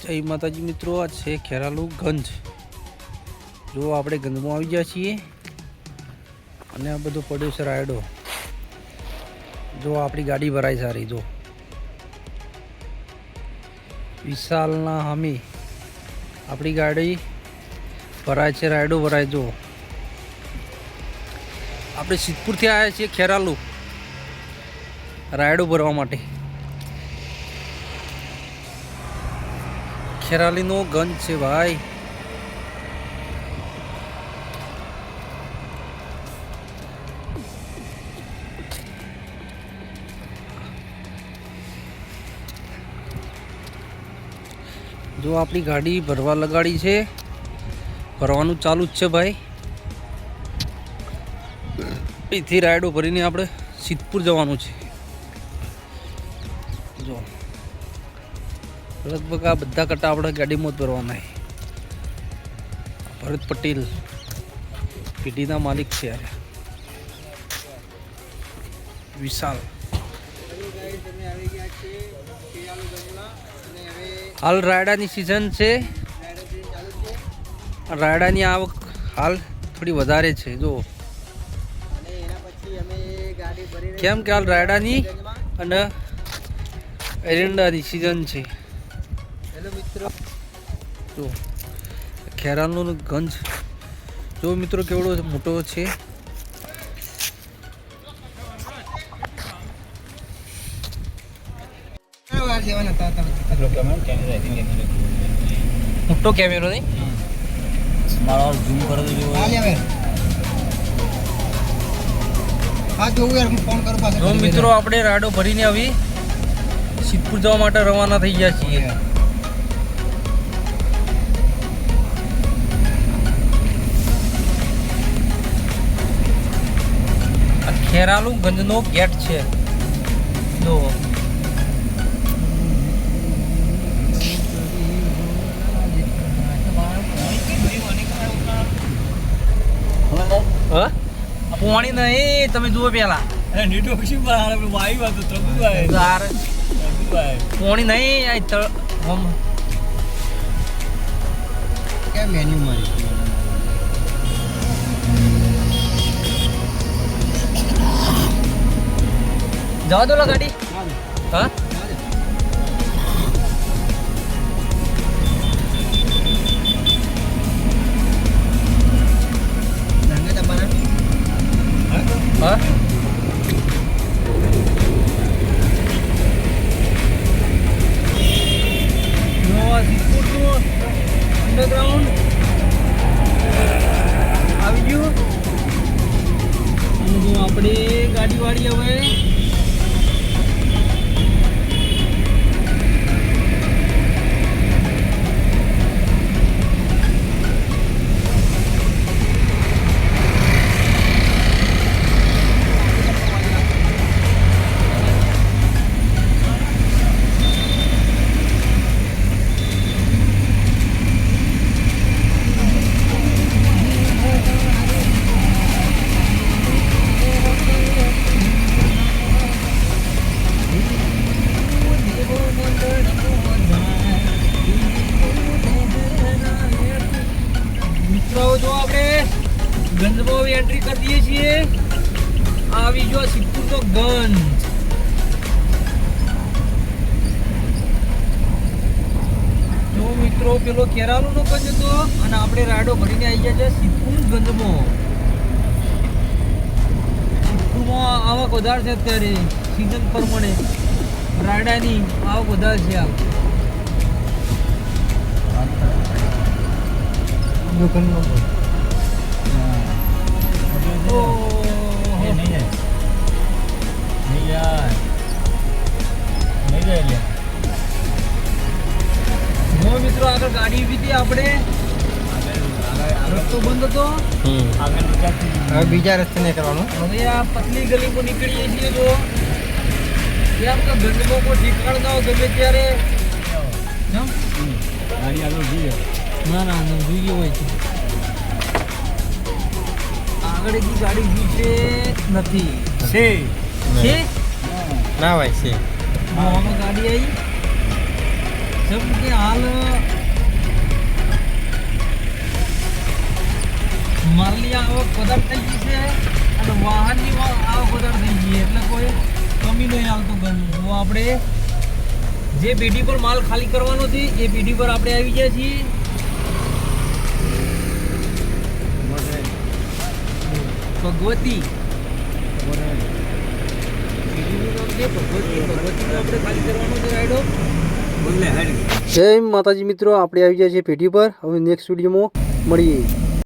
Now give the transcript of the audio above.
જય માતાજી મિત્રો, આ છે ખેરાલુ ગંજ। જો આપણે ગંજમાં આવી ગયા છીએ અને આ બધું પડ્યું છે રાયડો। જો આપણી ગાડી ભરાય સારી, જો વિશાલના હામી આપણી ગાડી ભરાય છે, રાયડો ભરાય। જો આપણે સિદ્ધપુરથી આવ્યા છીએ ખેરાલુ રાયડો ભરવા માટે। ખેરાલીનો ગંજ છે ભાઈ। જો આપણી ગાડી ભરવા લગાડી છે, ભરવાનું ચાલુ જ છે ભાઈ। અહીંથી રાયડો ભરીને આપણે સિદ્ધપુર જવાનું છે। જો લગભગ આ બધા કટ્ટા આપણે ગાડીમાં જ ભરવાના છે। ભરત પટેલ પેઢીના માલિક છે યાર, વિશાલ। હાલ રાયડાની સિઝન છે, રાયડાની આવક હાલ થોડી વધારે છે। જો કેમ કે હાલ રાયડાની અને એરંડાની સિઝન છે। જો ખેરાલનો ગંજ જો મિત્રો કેવડો મોટો છે। મોટો કેમેરો નહીં મારો ઝૂમ કરો તો મિત્રો આપણે રાડો ભરીને આવી સિદ્ધપુર જવા માટે રવાના થઈ ગયા છીએ। ખેરાલુ ગંજનો ગેટ છે। જો પાણી નહીં, તમે જુઓ પેલા પાણી નહીં જવા દો ગાડી। હા હા અંડરગ્રાઉન્ડ આવી ગયું અને જો આપણે ગાડી વાળી હવે જો આપણે ગંજમાં એન્ટ્રી કરી દઈએ છીએ। આવી ગયો સિદ્ધપુરનો ગંજ। જો મિત્રો પેલો કેરાલુનો ગંજ હતો અને આપણે રાયડો ભરીને આવી ગયા છે સિદ્ધપુર ગંજમાં। સિદ્ધપુરમાં આવક વધારે છે અત્યારે સિઝન પ્રમાણે, રાયડાની આવક વધારે છે। આ મિત્રો આગળ ગાડી ઉભી હતી, આપણે રસ્તો બંધ હતો, હવે બીજા રસ્તે નીકળવાનું। હવે આ પતલી ગલીમાં નીકળીએ છીએ। તો કેમ કે ગંજમાં કોઈ ઠીકાણ ના હોય, ગમે ત્યારે ગાડી આગળ જોઈએ ના જોઈએ હોય છે। આગળ એક ગાડી ઉભી છે નથી છે ના હોય છે, ગાડી આવી જેમ કે હાલ માલની આવક વધારે થઈ ગઈ છે અને વાહનની આવક વધારે થઈ ગઈ એટલે કોઈ કમી નહીં આવતું ગયું. તો આપણે જે પેઢી પર માલ ખાલી કરવાનો છે એ પેઢી પર આપણે આવી ગયા છીએ. ભગવતી પેઢીનું નામ છે ભગવતીનું આપણે ખાલી કરવાનો છે રાયડો. જય માતાજી મિત્રો, આપણે આવી ગયા છીએ પેઢી પર. હવે નેક્સ્ટ વિડીયોમાં મળીએ.